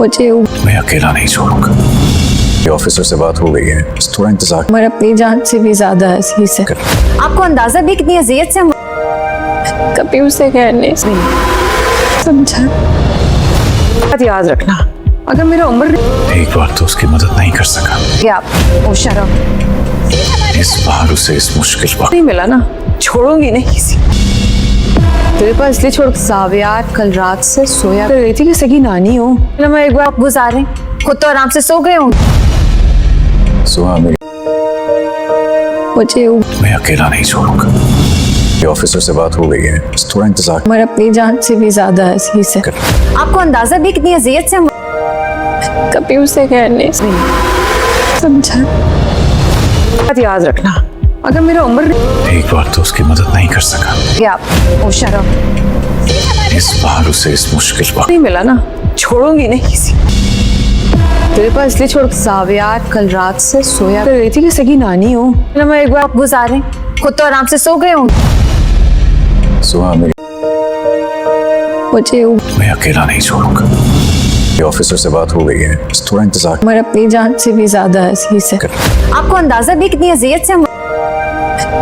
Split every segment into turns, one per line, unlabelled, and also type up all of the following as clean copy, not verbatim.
मुझे
मैं अकेला नहीं छोड़ूंगा। ये ऑफिसर से बात हो गई है, बस थोड़ा इंतजार
उम्र अपनी जान से भी ज्यादा है इसी से।
आपको अंदाजा भी कितनी अजियत से
कभी उसे कहने से समझा।
बात याद रखना, अगर मेरा उम्र
एक बार तो उसकी मदद नहीं कर सका,
क्या आप होशियार रहो।
इस बार उसे इस मुश्किल वक्त
नहीं मिला ना, छोड़ूंगी नहीं किसी। तेरे पास इसलिए छोड़ सावियार कल रात से सोया कर रही थी कि सगी नानी हो। मैं एक बार आप गुजारे, खुद तो आराम से सो गए हूँ।
सुहा मेरी,
मुझे
मैं अकेला नहीं छोड़ूंगा। ये ऑफिसर से बात हो गई है, बस थोड़ा इंतजार
उम्र अपनी जान से भी ज्यादा है इसी से।
आपको अंदाजा भी कितनी अजियत से
कभी उसे कहने से समझा।
बात याद रखना, अगर मेरा उम्र
एक बार तो उसकी मदद नहीं कर सका,
क्या आप होशियार रहो।
इस बार उसे इस मुश्किल वक्त
नहीं मिला ना, छोड़ूंगी नहीं किसी। तेरे पास इसलिए छोड़ सावियार कल रात से सोया कर रही थी कि सगी नानी हो। मैं एक बार आप गुजारे, खुद तो आराम से सो गए हूँ।
सुहा मेरी,
मुझे
मैं अकेला नहीं छोड़ूंगा। ये ऑफिसर से बात हो गई है, बस थोड़ा इंतजार
उम्र अपनी जान से भी ज्यादा है इसी से।
आपको अंदाजा भी कितनी अजियत से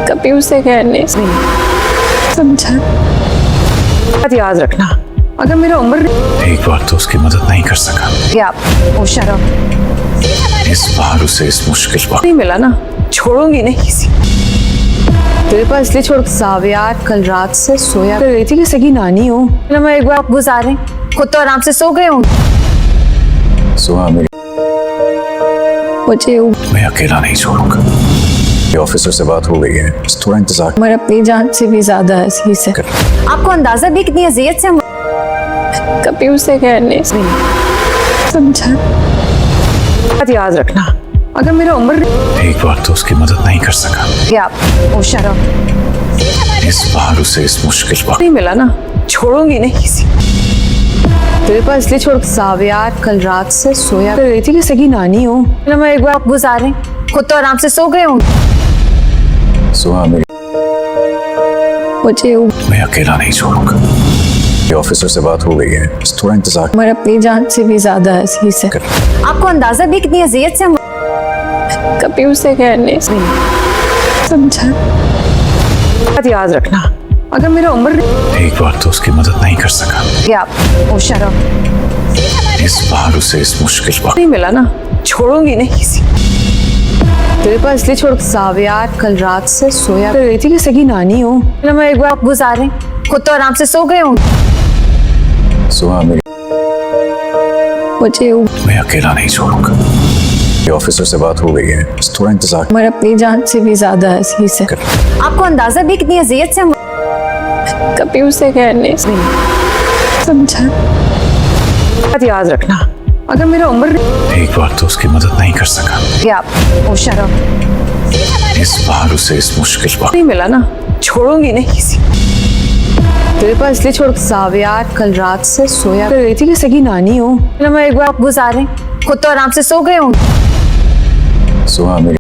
कभी उसे कहने से समझा।
बात याद रखना, अगर मेरा उम्र
एक बार तो उसकी मदद नहीं कर सका,
क्या आप होशियार रहो।
इस बार उसे इस मुश्किल वक्त
नहीं मिला ना, छोड़ूंगी नहीं किसी। तेरे पास इसलिए छोड़ सावियार कल रात से सोया कर रही थी कि सगी नानी हो। मैं एक बार आप गुजारे, खुद तो आराम से सो गए हूँ।
सुहा मेरी,
मुझे
मैं अकेला नहीं छोड़ूंगा। ये ऑफिसर से बात हो गई है, बस थोड़ा इंतजार
उम्र अपनी जान से भी ज्यादा है इसी से।
आपको अंदाजा भी कितनी अजियत से
कभी उसे कहने से समझा।
बात याद रखना, अगर मेरा उम्र
एक बार तो उसकी मदद नहीं कर सका,
क्या आप होशियार रहो।
इस बार उसे इस मुश्किल वक्त
नहीं मिला ना, छोड़ूंगी नहीं किसी। तेरे पास इसलिए छोड़ सावियार कल रात से सोया कर रही थी कि सगी नानी हो। मैं एक बार आप गुजारे, खुद तो आराम से सो गए हूँ।
सुहा मेरी,
मुझे
मैं अकेला नहीं छोड़ूंगा। ये ऑफिसर से बात हो गई है, बस थोड़ा इंतजार
उम्र अपनी जान से भी ज्यादा है इसी से।
आपको अंदाजा भी कितनी अजियत से
कभी उसे कहने से समझा।
बात याद रखना, अगर मेरा उम्र
एक बार तो उसकी मदद नहीं कर सका,
क्या आप होशियार रहो।
इस बार उसे इस मुश्किल वक्त
नहीं मिला ना, छोड़ूंगी नहीं किसी। तेरे पास इसलिए छोड़ सावियार कल रात से सोया कर रही थी कि सगी नानी हो। मैं एक बार आप गुजारे, खुद तो आराम से सो गए हूँ।
सुहा मेरी,
मुझे
मैं अकेला नहीं छोड़ूंगा। ये ऑफिसर से बात हो गई है, बस थोड़ा इंतजार
उम्र अपनी जान से भी ज्यादा है इसी से।
आपको अंदाजा भी कितनी अजियत से
कभी उसे कहने से समझा।
बात याद रखना, अगर मेरा उम्र
एक बार तो उसकी मदद नहीं कर सका,
क्या आप होशियार रहो।
इस बार उसे इस मुश्किल वक्त
नहीं मिला ना, छोड़ूंगी नहीं किसी। तेरे पास इसलिए छोड़ सावियार कल रात से सोया कर रही थी कि सगी नानी हो। मैं एक बार आप गुजारे, खुद तो आराम से सो गए हूँ।
सुहा मेरी,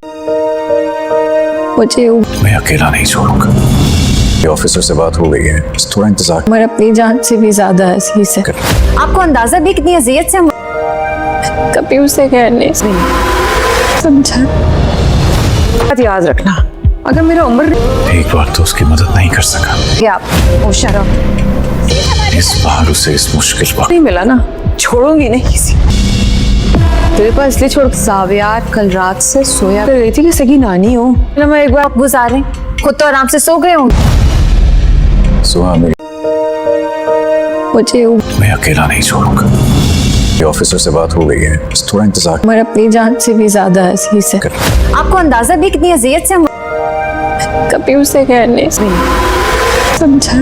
मुझे
मैं अकेला नहीं छोड़ूंगा। ये ऑफिसर से बात हो गई है, बस थोड़ा इंतजार
उम्र अपनी जान से भी ज्यादा है इसी से।
आपको अंदाजा भी कितनी अजियत से
कभी उसे कहने से समझा।
बात याद रखना, अगर मेरा उम्र
एक बार तो उसकी मदद नहीं कर सका,
क्या आप होशियार रहो।
इस बार उसे इस मुश्किल वक्त
नहीं मिला ना, छोड़ूंगी नहीं किसी। तेरे पास इसलिए छोड़ सावियार कल रात से सोया कर रही थी कि सगी नानी हो। मैं एक बार आप गुजारे, खुद तो आराम से सो गए हूँ।
सुहा मेरी,
मुझे
मैं अकेला नहीं छोड़ूंगा। ये ऑफिसर से बात हो गई है, बस थोड़ा इंतजार
उम्र अपनी जान से भी ज्यादा है इसी से।
आपको अंदाजा भी कितनी अजियत से
कभी उसे कहने से समझा।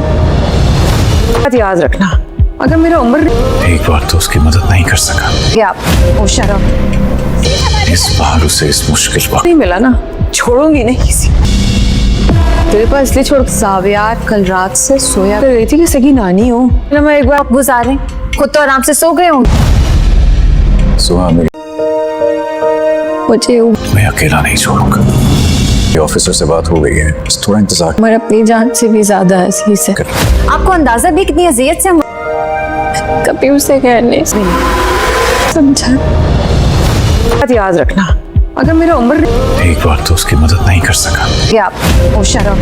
बात याद रखना, अगर मेरा उम्र
एक बार तो उसकी मदद नहीं कर सका,
क्या आप होशियार रहो।
इस बार उसे इस मुश्किल वक्त
नहीं मिला ना, छोड़ूंगी नहीं किसी। तेरे पास इसलिए छोड़ सावियार कल रात से सोया कर रही थी कि सगी नानी हो। मैं एक बार आप गुजारे, खुद तो आराम से सो गए हूँ।
सुहा मेरी,
मुझे
मैं अकेला नहीं छोड़ूंगा। ये ऑफिसर से बात हो गई है, बस थोड़ा इंतजार
उम्र अपनी जान से भी ज्यादा है इसी से।
आपको अंदाजा भी कितनी अजियत से
कभी उसे कहने से समझा।
बात याद रखना, अगर मेरा उम्र
एक बार तो उसकी मदद नहीं कर सका,
या आप होशियार हो,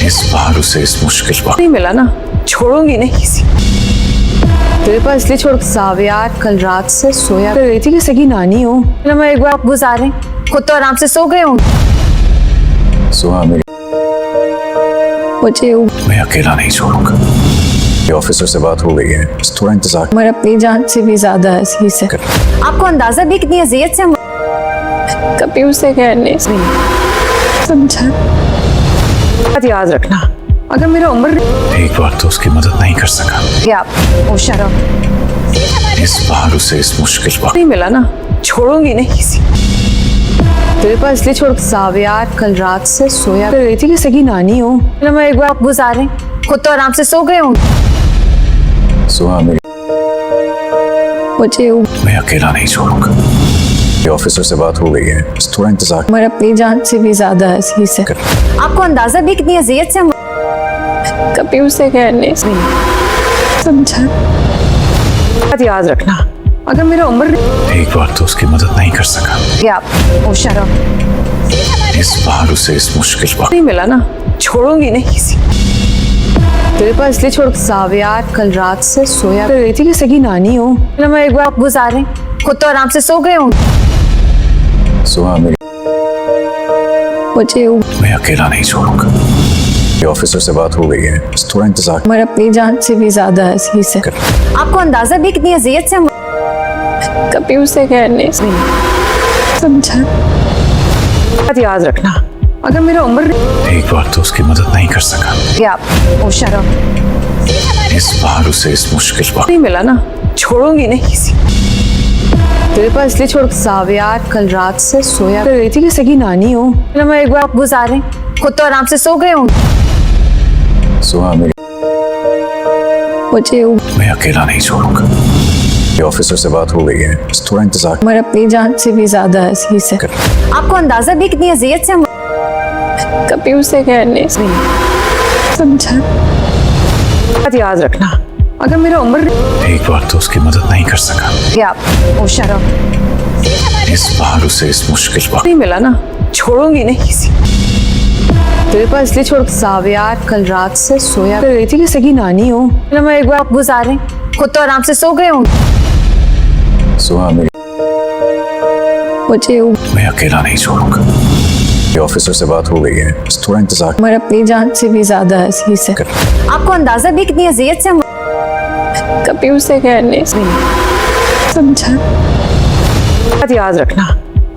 इस बार उसे इस मुश्किल वक्त
नहीं मिला ना, छोड़ूंगी नहीं किसी। तेरे पास इसलिए छोड़ सावियार कल रात से सोया कर रही थी कि सगी नानी हो ना, मैं एक बार गुजारे खुद तो आराम से सो गए हूँ।
सुहा मेरी,
मुझे
मैं अकेला नहीं छोड़ूंगा। ये ऑफिसर से बात हो गई है, बस थोड़ा इंतजार
उम्र अपनी जान से भी ज्यादा अजीज है।
कर।
आपको अंदाजा भी कितनी अजियत से
कभी उसे कहने से समझा।
बात याद रखना, अगर मेरा उम्र
एक बार तो उसकी मदद नहीं कर सका,
या आप होशियार हो,
इस बार उसे इस मुश्किल वक्त
नहीं मिला ना, छोड़ूंगी नहीं किसी। तेरे पास इसलिए छोड़ सावियार कल रात से सोया कर रही थी कि सगी नानी हो ना, मैं एक बार गुजारे खुद तो आराम से सो गए हूँ।
सुहा मेरी,
मुझे
मैं अकेला नहीं छोड़ूंगा। ये ऑफिसर से बात हो गई है, बस थोड़ा इंतजार
उम्र अपनी जान से भी ज्यादा अजीज है।
कर।
आपको अंदाजा भी कितनी अजियत से
कभी उसे कहने से समझा।
बात याद रखना, अगर मेरा उम्र
एक बार तो उसकी मदद नहीं कर सका,
या आप होशियार हो,
इस बार उसे इस मुश्किल वक्त
नहीं मिला ना, छोड़ूंगी नहीं किसी। तेरे पास इसलिए छोड़ सावियार कल रात से सोया कर रही थी कि सगी नानी हो ना, मैं एक बार गुजारे खुद तो आराम से सो गए हूँ।
सुहा मेरी,
मुझे
मैं अकेला नहीं छोड़ूंगा। ये ऑफिसर से बात हो गई है, बस थोड़ा इंतजार
उम्र अपनी जान से भी ज्यादा अजीज है।
कर।
आपको अंदाजा भी कितनी अजियत से
कभी उसे कहने से समझा।
बात याद रखना, अगर मेरा उम्र
एक बार तो उसकी मदद नहीं कर सका,
या आप होशियार हो,
इस बार उसे इस मुश्किल वक्त
नहीं मिला ना, छोड़ूंगी नहीं किसी। तेरे पास इसलिए छोड़ सावियार कल रात से सोया कर रही थी कि सगी नानी हो ना, मैं एक बार गुजारे खुद तो आराम से सो गए हूँ।
सुहा मेरी,
मुझे
मैं अकेला नहीं छोड़ूंगा। ये ऑफिसर से बात हो गई है, बस थोड़ा इंतजार
उम्र अपनी जान से भी ज्यादा अजीज है।
कर।
आपको अंदाजा भी कितनी अजियत से
कभी उसे कहने से समझा।
बात याद रखना, अगर मेरा उम्र
एक बार तो उसकी मदद नहीं कर सका,
या आप होशियार हो,
इस बार उसे इस मुश्किल वक्त
नहीं मिला ना, छोड़ूंगी नहीं किसी। तेरे पास इसलिए छोड़ सावियार कल रात से सोया कर रही थी कि सगी नानी हो ना, मैं एक बार गुजारे खुद तो आराम से सो गए हूँ।
सुहा मेरी,
मुझे
मैं अकेला नहीं छोड़ूंगा। ये ऑफिसर से बात हो गई है, बस थोड़ा इंतजार
उम्र अपनी जान से भी ज्यादा अजीज है।
कर।
आपको अंदाजा भी कितनी अजियत से
कभी उसे कहने से समझा।
बात याद रखना,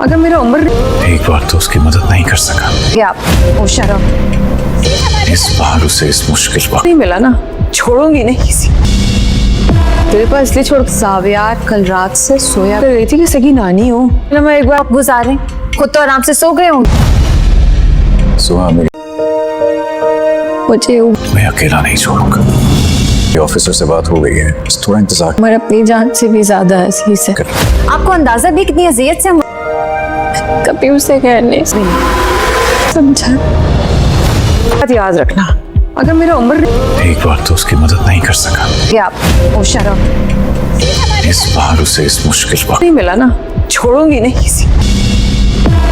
अगर मेरा उम्र
एक बार तो उसकी मदद नहीं कर सका,
या आप होशियार हो,
इस बार उसे इस मुश्किल वक्त
नहीं मिला ना, छोड़ूंगी नहीं किसी। तेरे पास इसलिए छोड़ सावियार कल रात से सोया कर रही थी कि सगी नानी हो ना, मैं एक बार गुजारे खुद तो आराम से सो गए हूँ।
सुहा मेरी,
मुझे
मैं अकेला नहीं छोड़ूंगा। ये ऑफिसर से बात हो गई है, बस थोड़ा इंतजार
उम्र अपनी जान से भी ज्यादा अजीज है।
कर।
आपको अंदाजा भी कितनी अजियत से
कभी उसे कहने से समझा।
बात याद रखना, अगर मेरा उम्र
एक बार तो उसकी मदद नहीं कर सका,
या आप होशियार हो,
इस बार उसे इस मुश्किल वक्त
नहीं मिला ना, छोड़ूंगी नहीं किसी।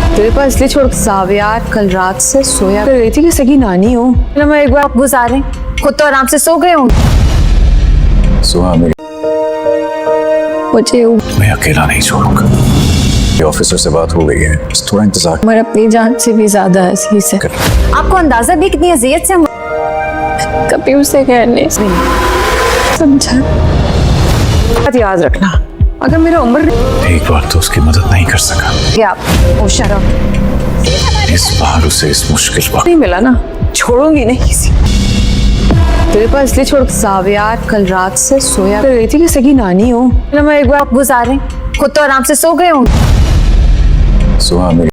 तेरे पास इसलिए छोड़ सावियार कल रात से सोया कर रही थी कि सगी नानी हो ना, मैं एक बार गुजारे खुद तो आराम से सो गए हूँ।
सुहा मेरी,
मुझे
मैं अकेला नहीं छोड़ूंगा। ये ऑफिसर से बात हो गई है, बस थोड़ा इंतजार
उम्र अपनी जान से भी ज्यादा अजीज है।
कर।
आपको अंदाजा भी कितनी अजियत से
कभी उसे कहने से समझा।
बात याद रखना, अगर मेरा उम्र
एक बार तो उसकी मदद नहीं कर सका,
या आप होशियार हो,
इस बार उसे इस मुश्किल वक्त
नहीं मिला ना, छोड़ूंगी नहीं किसी। तेरे पास इसलिए छोड़ सावियार कल रात से सोया कर रही थी कि सगी नानी हो ना, मैं एक बार गुजारे खुद तो आराम से सो गए हूँ।
सुहा मेरी,